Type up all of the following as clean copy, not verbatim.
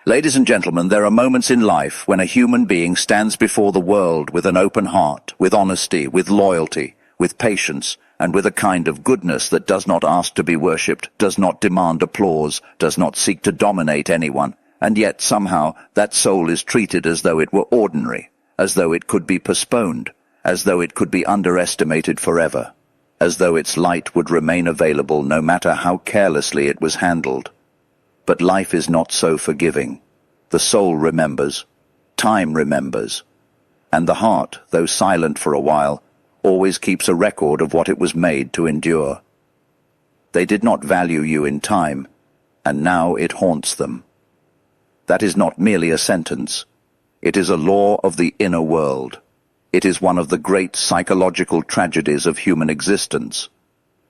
Ladies and gentlemen, there are moments in life when a human being stands before the world with an open heart, with honesty, with loyalty, with patience, and with a kind of goodness that does not ask to be worshipped, does not demand applause, does not seek to dominate anyone, and yet somehow that soul is treated as though it were ordinary, as though it could be postponed, as though it could be underestimated forever, as though its light would remain available no matter how carelessly it was handled. But life is not so forgiving. The soul remembers, time remembers, and the heart, though silent for a while, always keeps a record of what it was made to endure. They did not value you in time, and now it haunts them. That is not merely a sentence. It is a law of the inner world. It is one of the great psychological tragedies of human existence.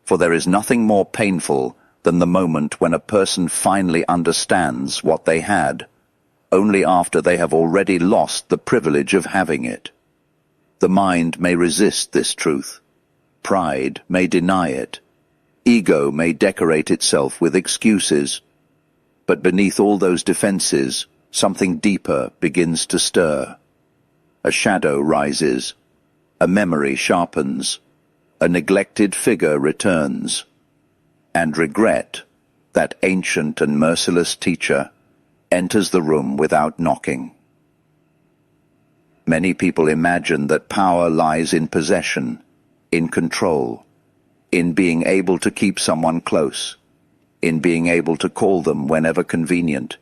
For there is nothing more painful than the moment when a person finally understands what they had, only after they have already lost the privilege of having it. The mind may resist this truth. Pride may deny it. Ego may decorate itself with excuses. But beneath all those defenses, something deeper begins to stir. A shadow rises. A memory sharpens. A neglected figure returns. And regret, that ancient and merciless teacher, enters the room without knocking. Many people imagine that power lies in possession, in control, in being able to keep someone close, in being able to call them whenever convenient,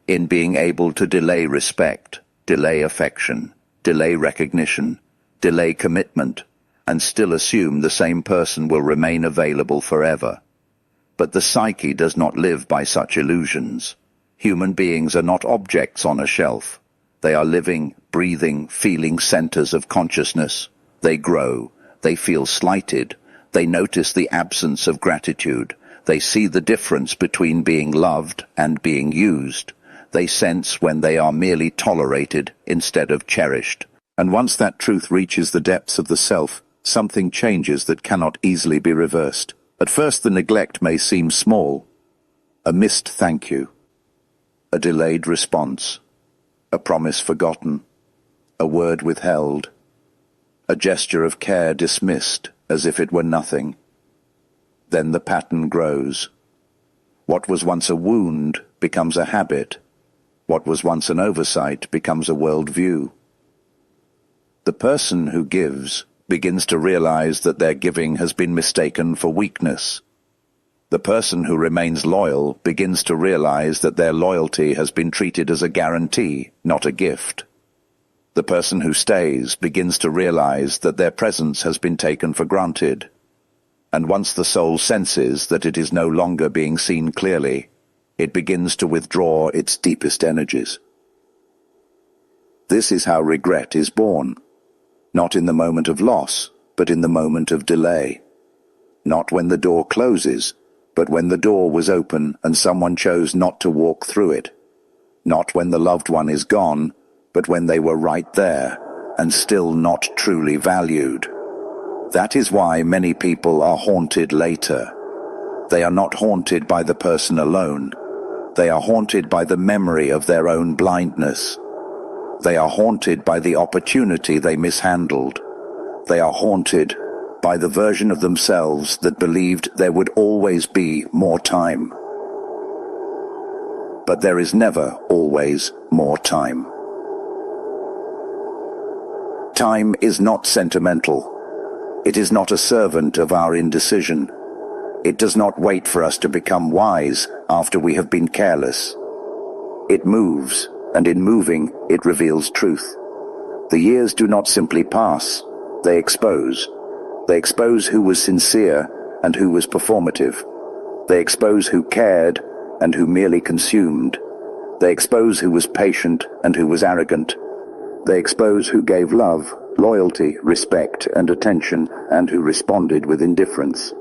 in being able to delay respect, delay affection, delay recognition, delay commitment, and still assume the same person will remain available forever. But the psyche does not live by such illusions. Human beings are not objects on a shelf. They are living, breathing, feeling centers of consciousness. They grow. They feel slighted. They notice the absence of gratitude. They see the difference between being loved and being used. They sense when they are merely tolerated instead of cherished. And once that truth reaches the depths of the self, something changes that cannot easily be reversed. At first the neglect may seem small. A missed thank you. A delayed response. A promise forgotten. A word withheld. A gesture of care dismissed as if it were nothing. Then the pattern grows. What was once a wound becomes a habit. What was once an oversight becomes a worldview. The person who gives begins to realize that their giving has been mistaken for weakness. The person who remains loyal begins to realize that their loyalty has been treated as a guarantee, not a gift. The person who stays begins to realize that their presence has been taken for granted. And once the soul senses that it is no longer being seen clearly, it begins to withdraw its deepest energies. This is how regret is born. Not in the moment of loss, but in the moment of delay. Not when the door closes, but when the door was open and someone chose not to walk through it. Not when the loved one is gone, but when they were right there and still not truly valued. That is why many people are haunted later. They are not haunted by the person alone. They are haunted by the memory of their own blindness. They are haunted by the opportunity they mishandled. They are haunted by the version of themselves that believed there would always be more time. But there is never always more time. Time is not sentimental. It is not a servant of our indecision. It does not wait for us to become wise after we have been careless. It moves, and in moving, it reveals truth. The years do not simply pass, they expose. They expose who was sincere and who was performative. They expose who cared and who merely consumed. They expose who was patient and who was arrogant. They expose who gave love, loyalty, respect, and attention, and who responded with indifference.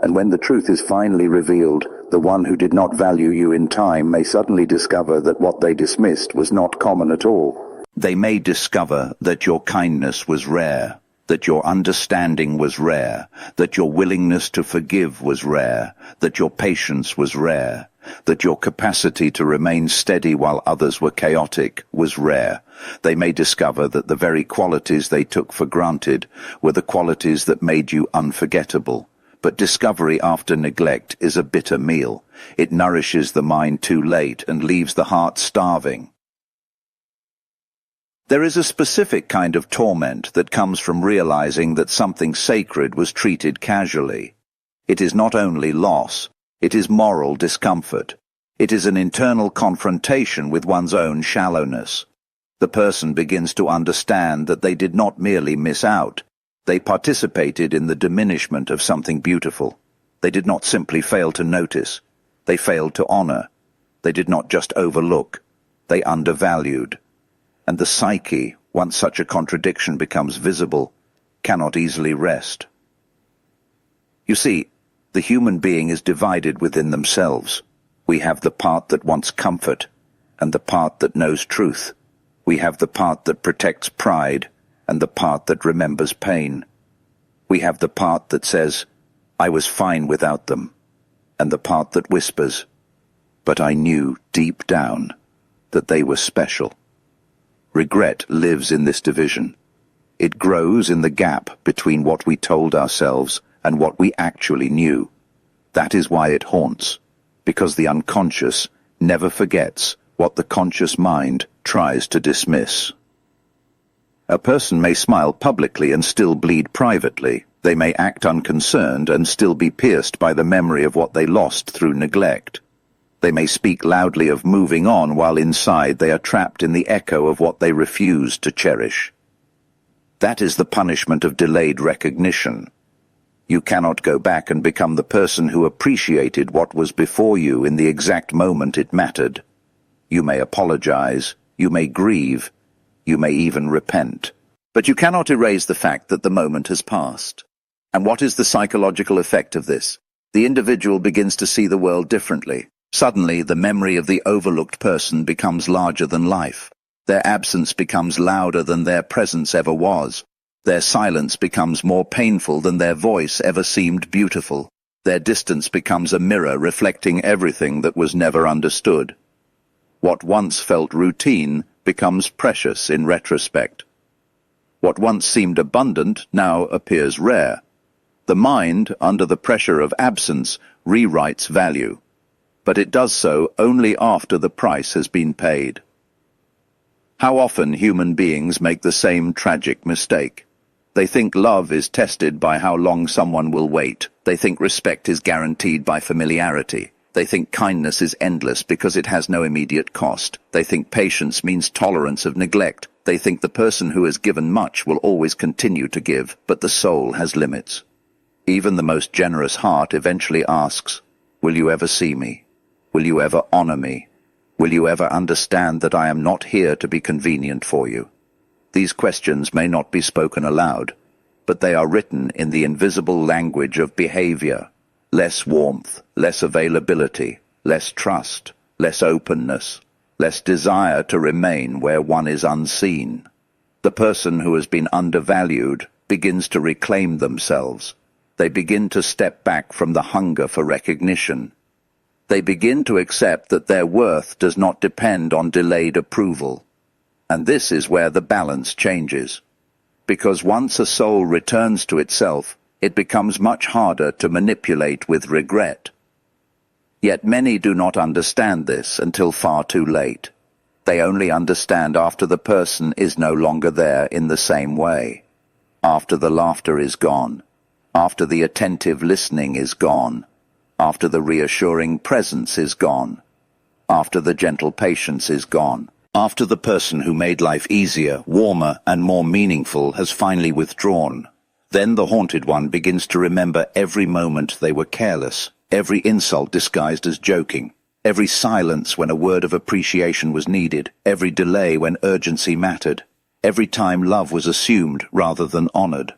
And when the truth is finally revealed, the one who did not value you in time may suddenly discover that what they dismissed was not common at all. They may discover that your kindness was rare, that your understanding was rare, that your willingness to forgive was rare, that your patience was rare, that your capacity to remain steady while others were chaotic was rare. They may discover that the very qualities they took for granted were the qualities that made you unforgettable. But discovery after neglect is a bitter meal. It nourishes the mind too late and leaves the heart starving. There is a specific kind of torment that comes from realizing that something sacred was treated casually. It is not only loss, it is moral discomfort. It is an internal confrontation with one's own shallowness. The person begins to understand that they did not merely miss out. They participated in the diminishment of something beautiful. They did not simply fail to notice. They failed to honor. They did not just overlook. They undervalued. And the psyche, once such a contradiction becomes visible, cannot easily rest. You see, the human being is divided within themselves. We have the part that wants comfort, and the part that knows truth. We have the part that protects pride, and the part that remembers pain. We have the part that says, I was fine without them, and the part that whispers, but I knew deep down that they were special. Regret lives in this division. It grows in the gap between what we told ourselves and what we actually knew. That is why it haunts, because the unconscious never forgets what the conscious mind tries to dismiss. A person may smile publicly and still bleed privately. They may act unconcerned and still be pierced by the memory of what they lost through neglect. They may speak loudly of moving on while inside they are trapped in the echo of what they refused to cherish. That is the punishment of delayed recognition. You cannot go back and become the person who appreciated what was before you in the exact moment it mattered. You may apologize, you may grieve, you may even repent. But you cannot erase the fact that the moment has passed. And what is the psychological effect of this? The individual begins to see the world differently. Suddenly, the memory of the overlooked person becomes larger than life. Their absence becomes louder than their presence ever was. Their silence becomes more painful than their voice ever seemed beautiful. Their distance becomes a mirror reflecting everything that was never understood. What once felt routine becomes precious in retrospect. What once seemed abundant now appears rare. The mind, under the pressure of absence, rewrites value. But it does so only after the price has been paid. How often human beings make the same tragic mistake. They think love is tested by how long someone will wait. They think respect is guaranteed by familiarity. They think kindness is endless because it has no immediate cost. They think patience means tolerance of neglect. They think the person who has given much will always continue to give, but the soul has limits. Even the most generous heart eventually asks, will you ever see me? Will you ever honor me? Will you ever understand that I am not here to be convenient for you? These questions may not be spoken aloud, but they are written in the invisible language of behavior. Less warmth, less availability, less trust, less openness, less desire to remain where one is unseen. The person who has been undervalued begins to reclaim themselves. They begin to step back from the hunger for recognition. They begin to accept that their worth does not depend on delayed approval. And this is where the balance changes. Because once a soul returns to itself, it becomes much harder to manipulate with regret. Yet many do not understand this until far too late. They only understand after the person is no longer there in the same way. After the laughter is gone. After the attentive listening is gone. After the reassuring presence is gone. After the gentle patience is gone. After the person who made life easier, warmer, and more meaningful has finally withdrawn. Then the haunted one begins to remember every moment they were careless, every insult disguised as joking, every silence when a word of appreciation was needed, every delay when urgency mattered, every time love was assumed rather than honored.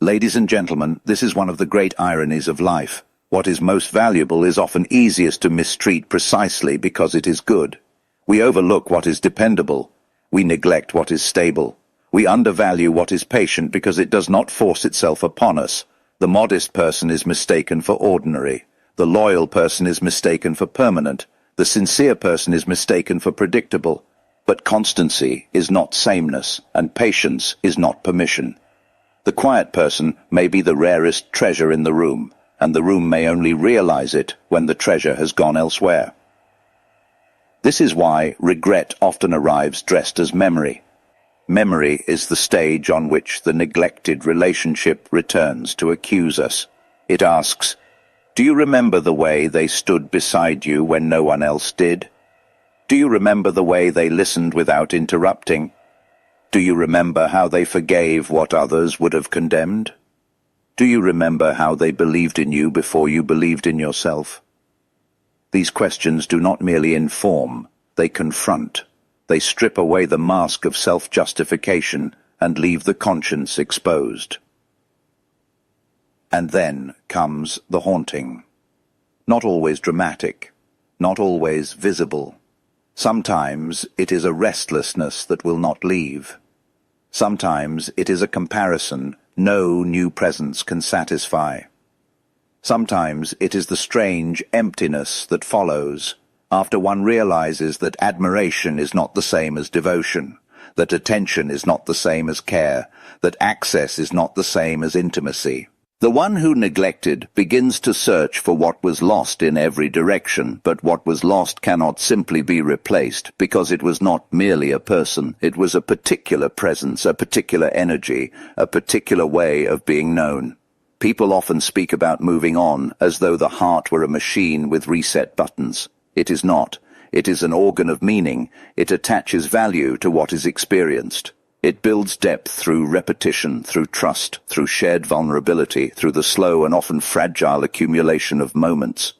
Ladies and gentlemen, this is one of the great ironies of life. What is most valuable is often easiest to mistreat precisely because it is good. We overlook what is dependable. We neglect what is stable. We undervalue what is patient because it does not force itself upon us. The modest person is mistaken for ordinary. The loyal person is mistaken for permanent. The sincere person is mistaken for predictable. But constancy is not sameness, and patience is not permission. The quiet person may be the rarest treasure in the room, and the room may only realize it when the treasure has gone elsewhere. This is why regret often arrives dressed as memory. Memory is the stage on which the neglected relationship returns to accuse us. It asks, "Do you remember the way they stood beside you when no one else did? Do you remember the way they listened without interrupting? Do you remember how they forgave what others would have condemned? Do you remember how they believed in you before you believed in yourself?" These questions do not merely inform, they confront. They strip away the mask of self-justification and leave the conscience exposed. And then comes the haunting. Not always dramatic, not always visible. Sometimes it is a restlessness that will not leave. Sometimes it is a comparison no new presence can satisfy. Sometimes it is the strange emptiness that follows after one realizes that admiration is not the same as devotion, that attention is not the same as care, that access is not the same as intimacy. The one who neglected begins to search for what was lost in every direction, but what was lost cannot simply be replaced because it was not merely a person, it was a particular presence, a particular energy, a particular way of being known. People often speak about moving on as though the heart were a machine with reset buttons. It is not. It is an organ of meaning. It attaches value to what is experienced. It builds depth through repetition, through trust, through shared vulnerability, through the slow and often fragile accumulation of moments.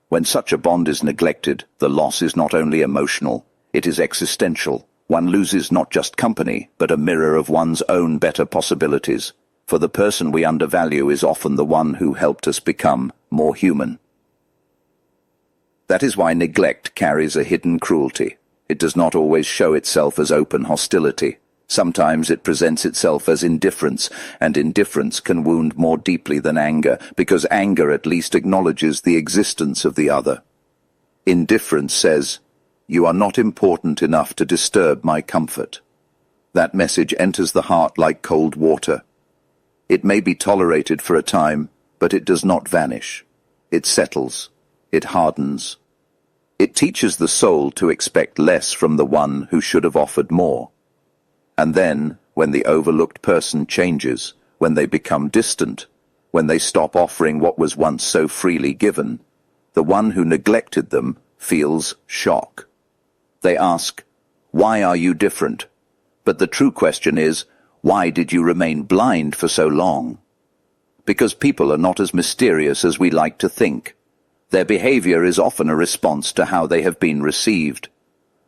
When such a bond is neglected, the loss is not only emotional, it is existential. One loses not just company, but a mirror of one's own better possibilities. For the person we undervalue is often the one who helped us become more human. That is why neglect carries a hidden cruelty. It does not always show itself as open hostility. Sometimes it presents itself as indifference, and indifference can wound more deeply than anger, because anger at least acknowledges the existence of the other. Indifference says, "You are not important enough to disturb my comfort." That message enters the heart like cold water. It may be tolerated for a time, but it does not vanish. It settles. It hardens. It teaches the soul to expect less from the one who should have offered more. And then, when the overlooked person changes, when they become distant, when they stop offering what was once so freely given, the one who neglected them feels shock. They ask, "Why are you different?" But the true question is, why did you remain blind for so long? Because people are not as mysterious as we like to think. Their behavior is often a response to how they have been received.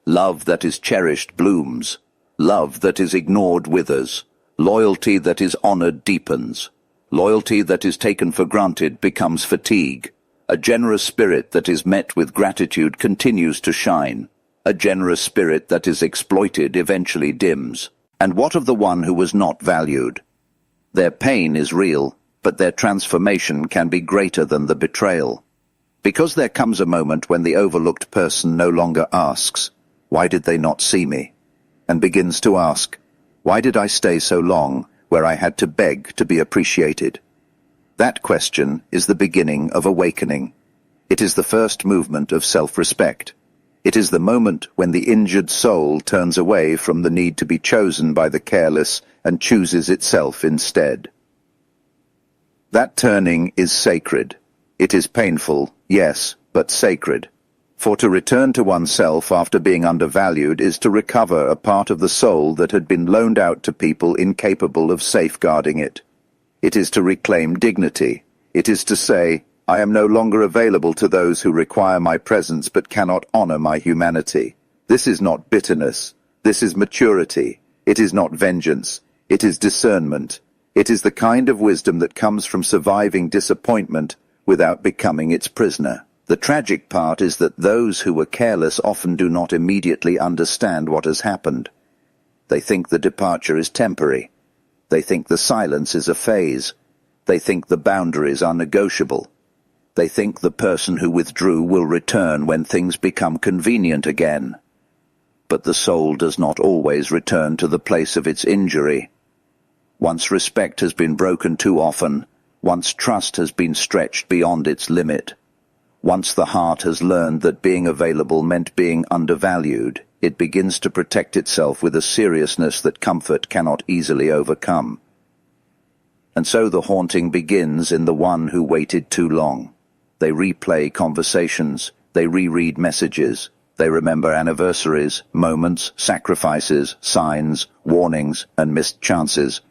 Love that is cherished blooms. Love that is ignored withers. Loyalty that is honored deepens. Loyalty that is taken for granted becomes fatigue. A generous spirit that is met with gratitude continues to shine. A generous spirit that is exploited eventually dims. And what of the one who was not valued? Their pain is real, but their transformation can be greater than the betrayal. Because there comes a moment when the overlooked person no longer asks, "Why did they not see me?" and begins to ask, "Why did I stay so long where I had to beg to be appreciated?" That question is the beginning of awakening. It is the first movement of self-respect. It is the moment when the injured soul turns away from the need to be chosen by the careless and chooses itself instead. That turning is sacred. It is painful, yes, but sacred. For to return to oneself after being undervalued is to recover a part of the soul that had been loaned out to people incapable of safeguarding it. It is to reclaim dignity. It is to say, "I am no longer available to those who require my presence but cannot honor my humanity." This is not bitterness. This is maturity. It is not vengeance. It is discernment. It is the kind of wisdom that comes from surviving disappointment without becoming its prisoner. The tragic part is that those who were careless often do not immediately understand what has happened. They think the departure is temporary. They think the silence is a phase. They think the boundaries are negotiable. They think the person who withdrew will return when things become convenient again. But the soul does not always return to the place of its injury. Once respect has been broken too often, once trust has been stretched beyond its limit, once the heart has learned that being available meant being undervalued, it begins to protect itself with a seriousness that comfort cannot easily overcome. And so the haunting begins in the one who waited too long. They replay conversations, they reread messages, they remember anniversaries, moments, sacrifices, signs, warnings, and missed chances.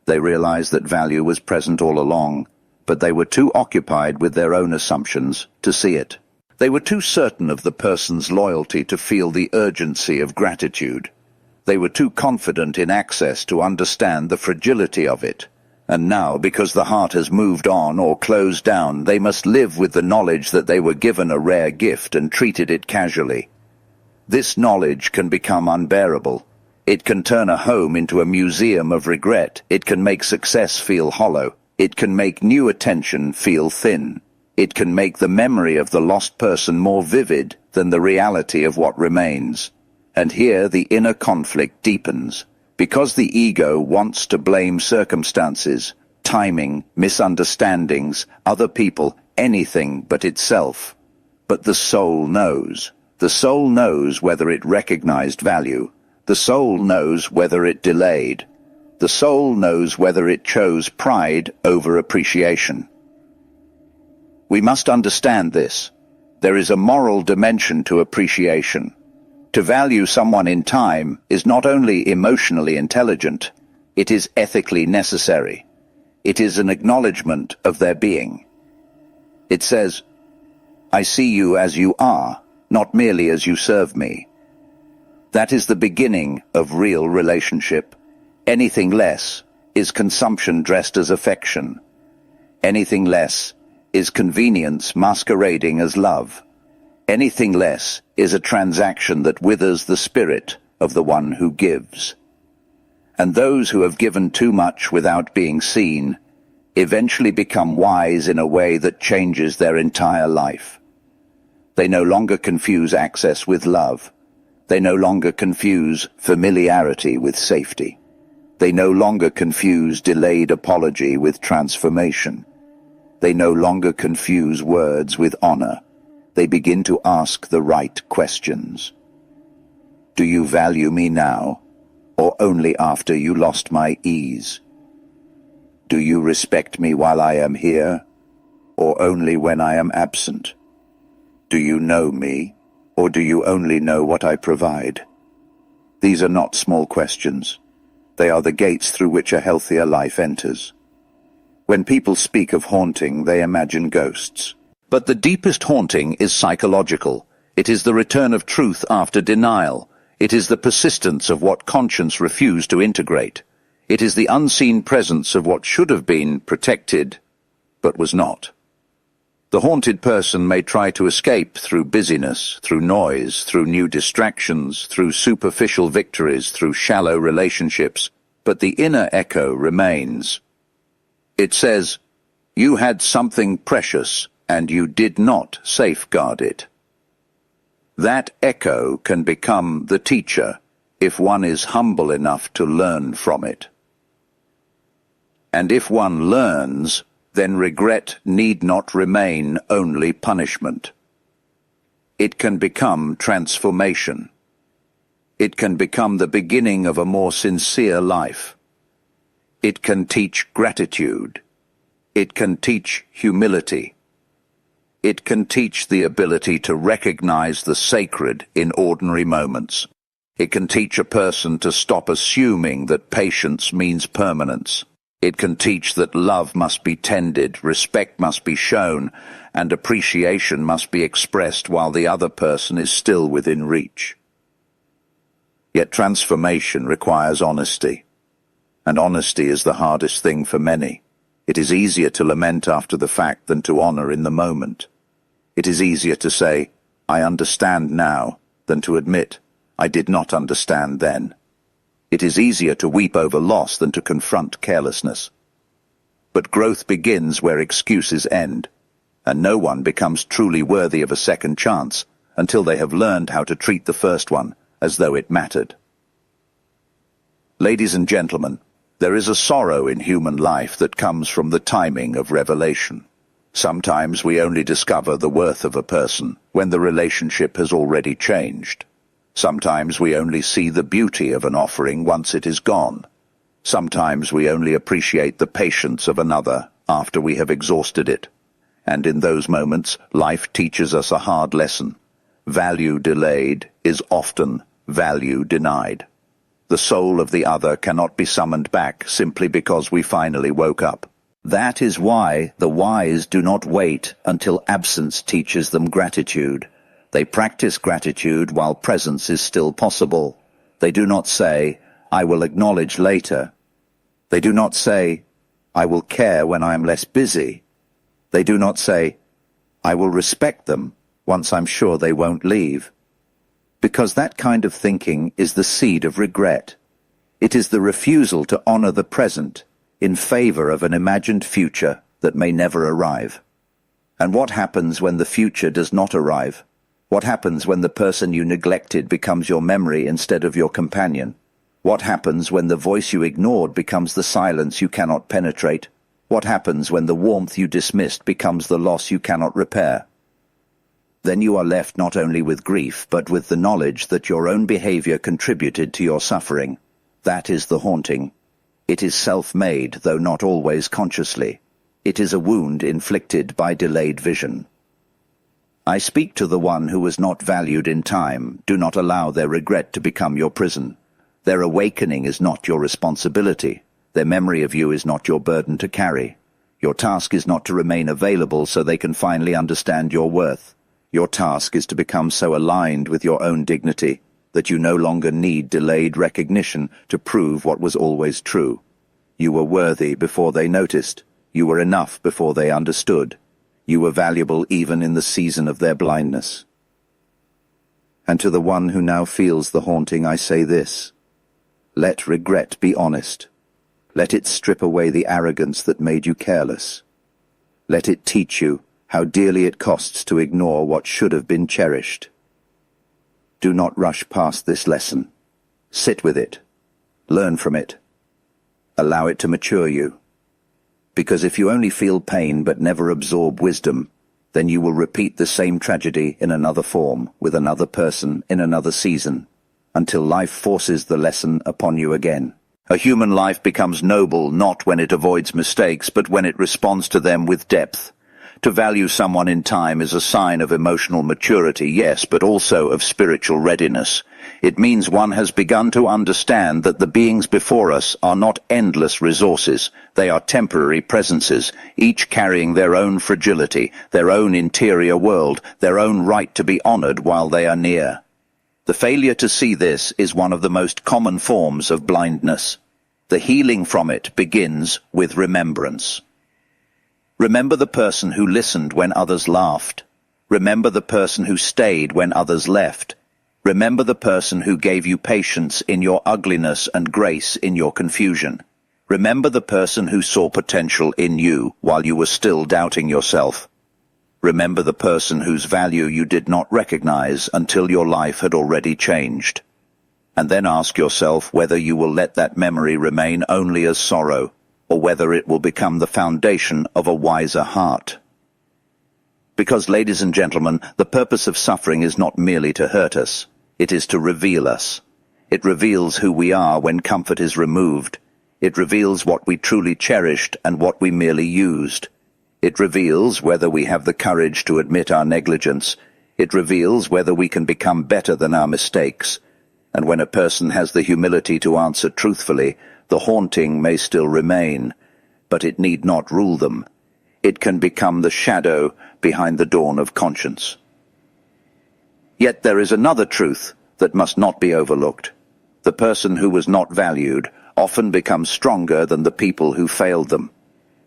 They realize that value was present all along, but they were too occupied with their own assumptions to see it. They were too certain of the person's loyalty to feel the urgency of gratitude. They were too confident in access to understand the fragility of it. And now, because the heart has moved on or closed down, they must live with the knowledge that they were given a rare gift and treated it casually. This knowledge can become unbearable. It can turn a home into a museum of regret. It can make success feel hollow. It can make new attention feel thin. It can make the memory of the lost person more vivid than the reality of what remains. And here the inner conflict deepens. Because the ego wants to blame circumstances, timing, misunderstandings, other people, anything but itself. But the soul knows. The soul knows whether it recognized value. The soul knows whether it delayed. The soul knows whether it chose pride over appreciation. We must understand this. There is a moral dimension to appreciation. To value someone in time is not only emotionally intelligent, it is ethically necessary. It is an acknowledgement of their being. It says, "I see you as you are, not merely as you serve me." That is the beginning of real relationship. Anything less is consumption dressed as affection. Anything less is convenience masquerading as love. Anything less is a transaction that withers the spirit of the one who gives. And those who have given too much without being seen eventually become wise in a way that changes their entire life. They no longer confuse access with love. They no longer confuse familiarity with safety. They no longer confuse delayed apology with transformation. They no longer confuse words with honor. They begin to ask the right questions. Do you value me now, or only after you lost my ease? Do you respect me while I am here, or only when I am absent? Do you know me, or do you only know what I provide? These are not small questions. They are the gates through which a healthier life enters. When people speak of haunting, they imagine ghosts. But the deepest haunting is psychological. It is the return of truth after denial. It is the persistence of what conscience refused to integrate. It is the unseen presence of what should have been protected, but was not. The haunted person may try to escape through busyness, through noise, through new distractions, through superficial victories, through shallow relationships, but the inner echo remains. It says, "You had something precious, and you did not safeguard it." That echo can become the teacher if one is humble enough to learn from it. And if one learns, then regret need not remain only punishment. It can become transformation. It can become the beginning of a more sincere life. It can teach gratitude. It can teach humility. It can teach the ability to recognize the sacred in ordinary moments. It can teach a person to stop assuming that patience means permanence. It can teach that love must be tended, respect must be shown, and appreciation must be expressed while the other person is still within reach. Yet transformation requires honesty, and honesty is the hardest thing for many. It is easier to lament after the fact than to honor in the moment. It is easier to say, "I understand now," than to admit, "I did not understand then." It is easier to weep over loss than to confront carelessness. But growth begins where excuses end, and no one becomes truly worthy of a second chance until they have learned how to treat the first one as though it mattered. Ladies and gentlemen, there is a sorrow in human life that comes from the timing of revelation. Sometimes we only discover the worth of a person when the relationship has already changed. Sometimes we only see the beauty of an offering once it is gone. Sometimes we only appreciate the patience of another after we have exhausted it. And in those moments, life teaches us a hard lesson. Value delayed is often value denied. The soul of the other cannot be summoned back simply because we finally woke up. That is why the wise do not wait until absence teaches them gratitude. They practice gratitude while presence is still possible. They do not say, "I will acknowledge later." They do not say, "I will care when I am less busy." They do not say, "I will respect them once I'm sure they won't leave." Because that kind of thinking is the seed of regret. It is the refusal to honor the present in favor of an imagined future that may never arrive. And what happens when the future does not arrive? What happens when the person you neglected becomes your memory instead of your companion? What happens when the voice you ignored becomes the silence you cannot penetrate? What happens when the warmth you dismissed becomes the loss you cannot repair? Then you are left not only with grief, but with the knowledge that your own behavior contributed to your suffering. That is the haunting. It is self-made, though not always consciously. It is a wound inflicted by delayed vision. I speak to the one who was not valued in time. Do not allow their regret to become your prison. Their awakening is not your responsibility. Their memory of you is not your burden to carry. Your task is not to remain available so they can finally understand your worth. Your task is to become so aligned with your own dignity that you no longer need delayed recognition to prove what was always true. You were worthy before they noticed. You were enough before they understood. You were valuable even in the season of their blindness. And to the one who now feels the haunting, I say this: let regret be honest. Let it strip away the arrogance that made you careless. Let it teach you how dearly it costs to ignore what should have been cherished. Do not rush past this lesson. Sit with it. Learn from it. Allow it to mature you. Because if you only feel pain but never absorb wisdom, then you will repeat the same tragedy in another form, with another person, in another season, until life forces the lesson upon you again. A human life becomes noble not when it avoids mistakes, but when it responds to them with depth. To value someone in time is a sign of emotional maturity, yes, but also of spiritual readiness. It means one has begun to understand that the beings before us are not endless resources. They are temporary presences, each carrying their own fragility, their own interior world, their own right to be honored while they are near. The failure to see this is one of the most common forms of blindness. The healing from it begins with remembrance. Remember the person who listened when others laughed. Remember the person who stayed when others left. Remember the person who gave you patience in your ugliness and grace in your confusion. Remember the person who saw potential in you while you were still doubting yourself. Remember the person whose value you did not recognize until your life had already changed. And then ask yourself whether you will let that memory remain only as sorrow, or whether it will become the foundation of a wiser heart. Because, ladies and gentlemen, the purpose of suffering is not merely to hurt us. It is to reveal us. It reveals who we are when comfort is removed. It reveals what we truly cherished and what we merely used. It reveals whether we have the courage to admit our negligence. It reveals whether we can become better than our mistakes. And when a person has the humility to answer truthfully, the haunting may still remain, but it need not rule them. It can become the shadow behind the dawn of conscience. Yet there is another truth that must not be overlooked. The person who was not valued often becomes stronger than the people who failed them.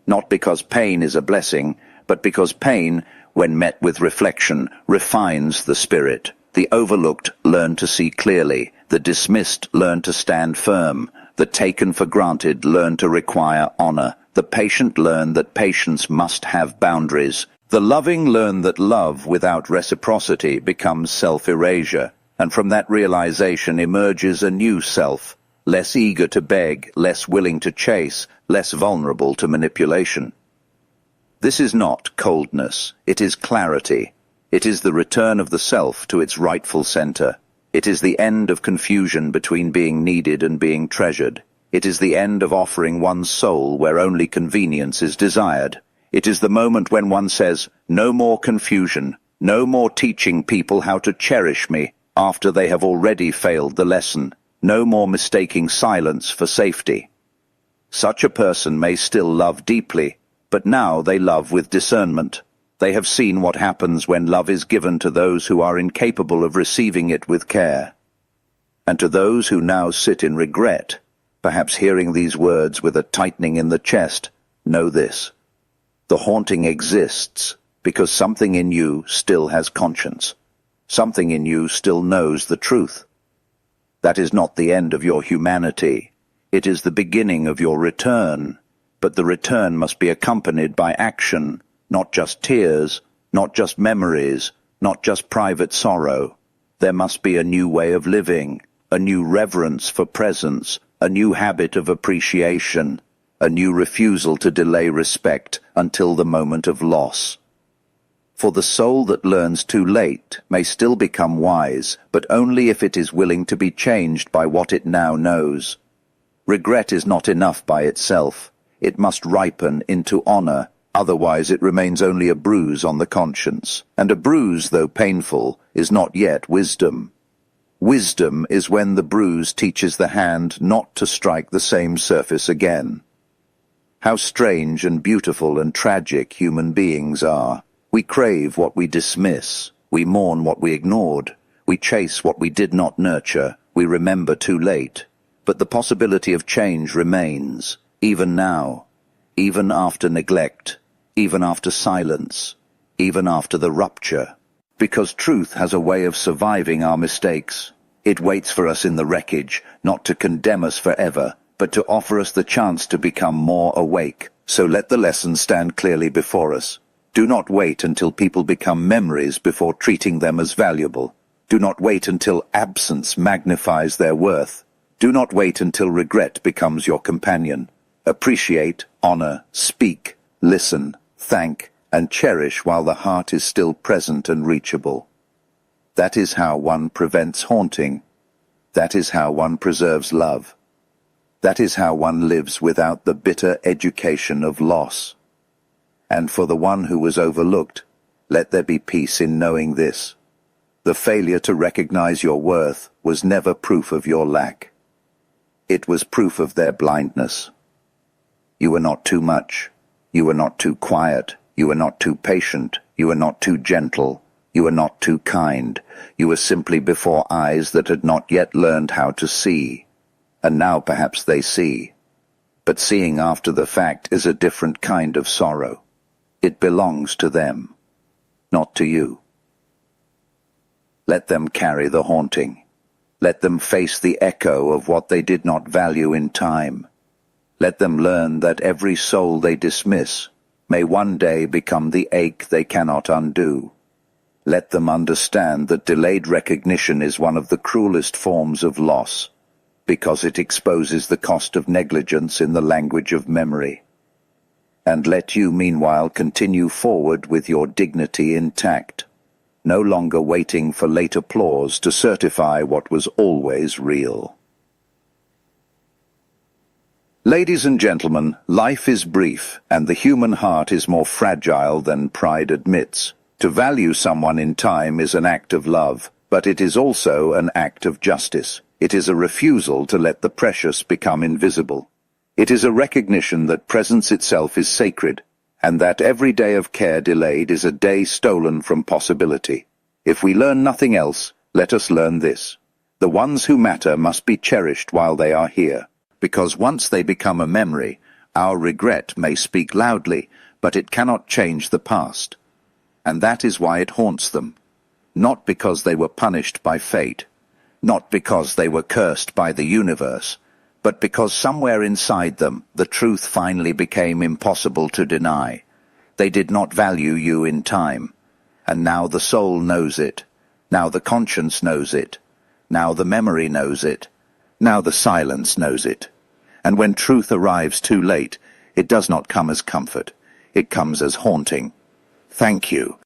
Not because pain is a blessing, but because pain, when met with reflection, refines the spirit. The overlooked learn to see clearly. The dismissed learn to stand firm. The taken for granted learn to require honor. The patient learn that patience must have boundaries. The loving learn that love without reciprocity becomes self-erasure, and from that realization emerges a new self, less eager to beg, less willing to chase, less vulnerable to manipulation. This is not coldness, it is clarity. It is the return of the self to its rightful center. It is the end of confusion between being needed and being treasured. It is the end of offering one's soul where only convenience is desired. It is the moment when one says, no more confusion, no more teaching people how to cherish me after they have already failed the lesson, no more mistaking silence for safety. Such a person may still love deeply, but now they love with discernment. They have seen what happens when love is given to those who are incapable of receiving it with care. And to those who now sit in regret, perhaps hearing these words with a tightening in the chest, know this. The haunting exists because something in you still has conscience. Something in you still knows the truth. That is not the end of your humanity. It is the beginning of your return. But the return must be accompanied by action, not just tears, not just memories, not just private sorrow. There must be a new way of living, a new reverence for presence, a new habit of appreciation, a new refusal to delay respect until the moment of loss. For the soul that learns too late may still become wise, but only if it is willing to be changed by what it now knows. Regret is not enough by itself. It must ripen into honor, otherwise it remains only a bruise on the conscience. And a bruise, though painful, is not yet wisdom. Wisdom is when the bruise teaches the hand not to strike the same surface again. How strange and beautiful and tragic human beings are. We crave what we dismiss. We mourn what we ignored. We chase what we did not nurture. We remember too late. But the possibility of change remains, even now, even after neglect, even after silence, even after the rupture. Because truth has a way of surviving our mistakes. It waits for us in the wreckage, not to condemn us forever, but to offer us the chance to become more awake. So let the lesson stand clearly before us. Do not wait until people become memories before treating them as valuable. Do not wait until absence magnifies their worth. Do not wait until regret becomes your companion. Appreciate, honor, speak, listen, thank, and cherish while the heart is still present and reachable. That is how one prevents haunting. That is how one preserves love. That is how one lives without the bitter education of loss. And for the one who was overlooked, let there be peace in knowing this. The failure to recognize your worth was never proof of your lack. It was proof of their blindness. You were not too much. You were not too quiet. You were not too patient. You were not too gentle. You were not too kind. You were simply before eyes that had not yet learned how to see. And now perhaps they see. But seeing after the fact is a different kind of sorrow. It belongs to them, not to you. Let them carry the haunting. Let them face the echo of what they did not value in time. Let them learn that every soul they dismiss may one day become the ache they cannot undo. Let them understand that delayed recognition is one of the cruelest forms of loss, because it exposes the cost of negligence in the language of memory. And let you, meanwhile, continue forward with your dignity intact, no longer waiting for late applause to certify what was always real. Ladies and gentlemen, life is brief, and the human heart is more fragile than pride admits. To value someone in time is an act of love, but it is also an act of justice. It is a refusal to let the precious become invisible. It is a recognition that presence itself is sacred, and that every day of care delayed is a day stolen from possibility. If we learn nothing else, let us learn this. The ones who matter must be cherished while they are here, because once they become a memory, our regret may speak loudly, but it cannot change the past. And that is why it haunts them, not because they were punished by fate, not because they were cursed by the universe, but because somewhere inside them the truth finally became impossible to deny. They did not value you in time. And now the soul knows it. Now the conscience knows it. Now the memory knows it. Now the silence knows it. And when truth arrives too late, it does not come as comfort. It comes as haunting. Thank you.